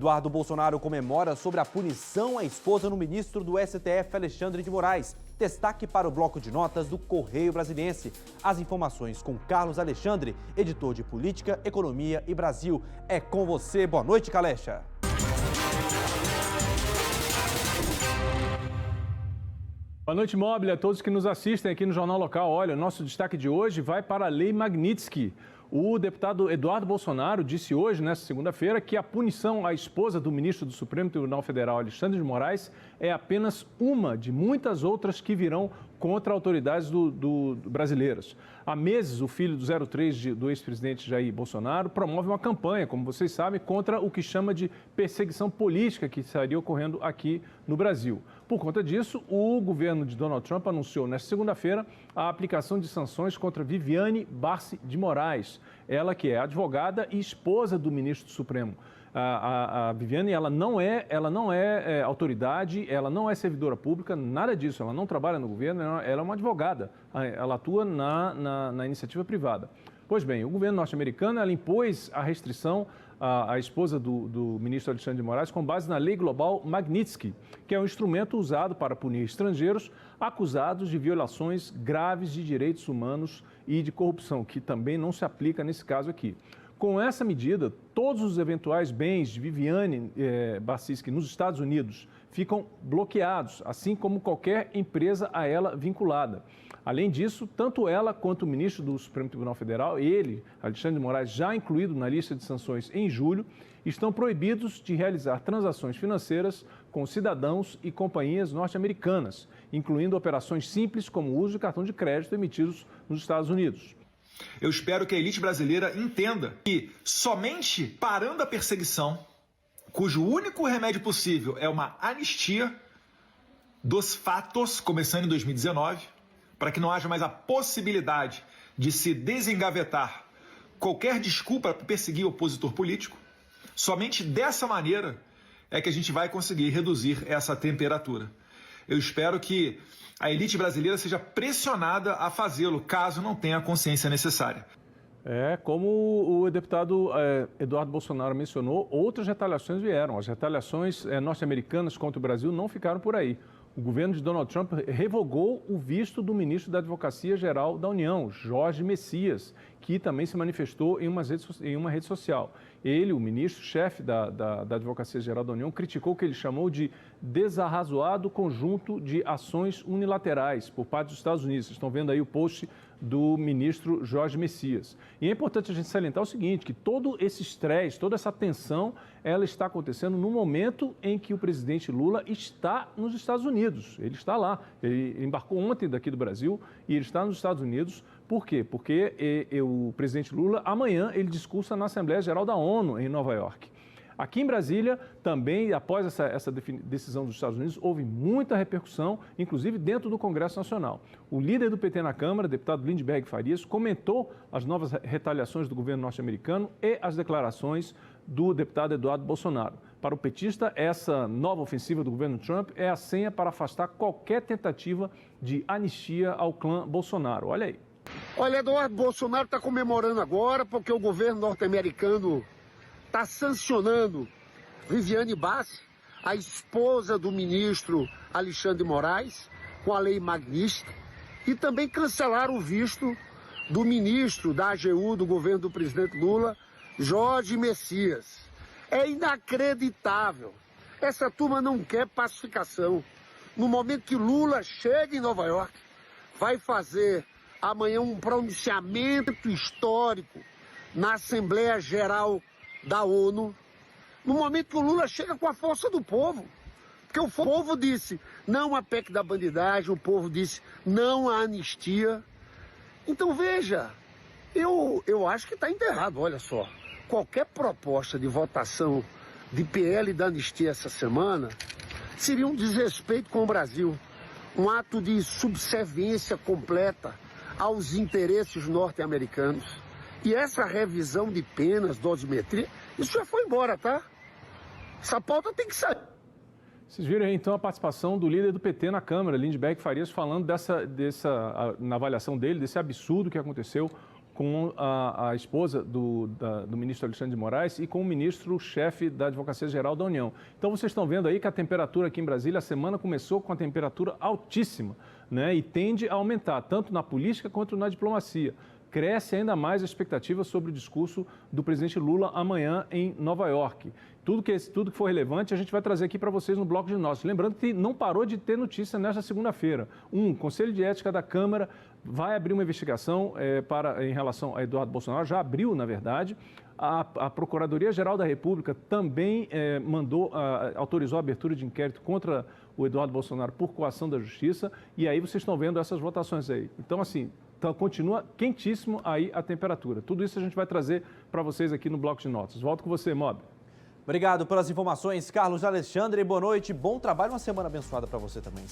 Eduardo Bolsonaro comemora sobre a punição à esposa no ministro do STF, Alexandre de Moraes. Destaque para o bloco de notas do Correio Brasiliense. As informações com Carlos Alexandre, editor de Política, Economia e Brasil. É com você. Boa noite, Calecha. Boa noite, Mobile, a todos que nos assistem aqui no Jornal Local. Olha, o nosso destaque de hoje vai para a Lei Magnitsky. O deputado Eduardo Bolsonaro disse hoje, nesta segunda-feira, que a punição à esposa do ministro do Supremo Tribunal Federal, Alexandre de Moraes, é apenas uma de muitas outras que virão contra autoridades brasileiras. Há meses, o filho do 03 do ex-presidente Jair Bolsonaro promove uma campanha, como vocês sabem, contra o que chama de perseguição política que estaria ocorrendo aqui no Brasil. Por conta disso, o governo de Donald Trump anunciou nesta segunda-feira a aplicação de sanções contra Viviane Barsi de Moraes, ela que é advogada e esposa do ministro do Supremo. A Viviane, ela não é autoridade, ela não é servidora pública, nada disso, ela não trabalha no governo, ela é uma advogada, ela atua na iniciativa privada. Pois bem, o governo norte-americano ela impôs a restrição à esposa do ministro Alexandre de Moraes com base na Lei Global Magnitsky, que é um instrumento usado para punir estrangeiros acusados de violações graves de direitos humanos e de corrupção, que também não se aplica nesse caso aqui. Com essa medida, todos os eventuais bens de Viviane Barsiski nos Estados Unidos ficam bloqueados, assim como qualquer empresa a ela vinculada. Além disso, tanto ela quanto o ministro do Supremo Tribunal Federal, ele, Alexandre de Moraes, já incluído na lista de sanções em julho, estão proibidos de realizar transações financeiras com cidadãos e companhias norte-americanas, incluindo operações simples como o uso de cartão de crédito emitidos nos Estados Unidos. Eu espero que a elite brasileira entenda que somente parando a perseguição, cujo único remédio possível é uma anistia dos fatos, começando em 2019, para que não haja mais a possibilidade de se desengavetar qualquer desculpa para perseguir opositor político, somente dessa maneira é que a gente vai conseguir reduzir essa temperatura. Eu espero que a elite brasileira seja pressionada a fazê-lo, caso não tenha a consciência necessária. Como o deputado Eduardo Bolsonaro mencionou, outras retaliações vieram. As retaliações norte-americanas contra o Brasil não ficaram por aí. O governo de Donald Trump revogou o visto do ministro da Advocacia Geral da União, Jorge Messias, que também se manifestou em uma rede social. Ele, o ministro-chefe da Advocacia Geral da União, criticou o que ele chamou de desarrazoado conjunto de ações unilaterais por parte dos Estados Unidos. Vocês estão vendo aí o post do ministro Jorge Messias. E é importante a gente salientar o seguinte, que todo esse estresse, toda essa tensão, ela está acontecendo no momento em que o presidente Lula está nos Estados Unidos. Ele está lá, ele embarcou ontem daqui do Brasil e ele está nos Estados Unidos. Por quê? Porque o presidente Lula, amanhã, ele discursa na Assembleia Geral da ONU, em Nova York. Aqui em Brasília, também, após essa decisão dos Estados Unidos, houve muita repercussão, inclusive dentro do Congresso Nacional. O líder do PT na Câmara, deputado Lindbergh Farias, comentou as novas retaliações do governo norte-americano e as declarações do deputado Eduardo Bolsonaro. Para o petista, essa nova ofensiva do governo Trump é a senha para afastar qualquer tentativa de anistia ao clã Bolsonaro. Olha aí. Olha, Eduardo Bolsonaro está comemorando agora porque o governo norte-americano está sancionando Viviane Barsi, a esposa do ministro Alexandre de Moraes, com a Lei Magnitsky, e também cancelaram o visto do ministro da AGU do governo do presidente Lula, Jorge Messias. É inacreditável. Essa turma não quer pacificação. No momento que Lula chega em Nova York, vai fazer amanhã um pronunciamento histórico na Assembleia Geral da ONU, no momento que o Lula chega com a força do povo. Porque o povo disse não à PEC da bandidagem, o povo disse não à anistia. Então veja, eu acho que está enterrado, olha só. Qualquer proposta de votação de PL da anistia essa semana seria um desrespeito com o Brasil, um ato de subserviência completa aos interesses norte-americanos. E essa revisão de penas, dosimetria, isso já foi embora, tá? Essa pauta tem que sair. Vocês viram aí, então, a participação do líder do PT na Câmara, Lindbergh Farias, falando na avaliação dele, desse absurdo que aconteceu com a esposa do ministro Alexandre de Moraes e com o ministro-chefe da Advocacia Geral da União. Então, vocês estão vendo aí que a temperatura aqui em Brasília, a semana começou com a temperatura altíssima, né? E tende a aumentar, tanto na política quanto na diplomacia. Cresce ainda mais a expectativa sobre o discurso do presidente Lula amanhã em Nova York. Tudo que for relevante a gente vai trazer aqui para vocês no Bloco de Notas. Lembrando que não parou de ter notícia nesta segunda-feira. O Conselho de Ética da Câmara vai abrir uma investigação em relação a Eduardo Bolsonaro, já abriu, na verdade. A Procuradoria-Geral da República também autorizou a abertura de inquérito contra o Eduardo Bolsonaro por coação da Justiça. E aí vocês estão vendo essas votações aí. Então, assim, continua quentíssimo aí a temperatura. Tudo isso a gente vai trazer para vocês aqui no Bloco de Notas. Volto com você, Mob. Obrigado pelas informações, Carlos Alexandre. Boa noite, bom trabalho, uma semana abençoada para você também.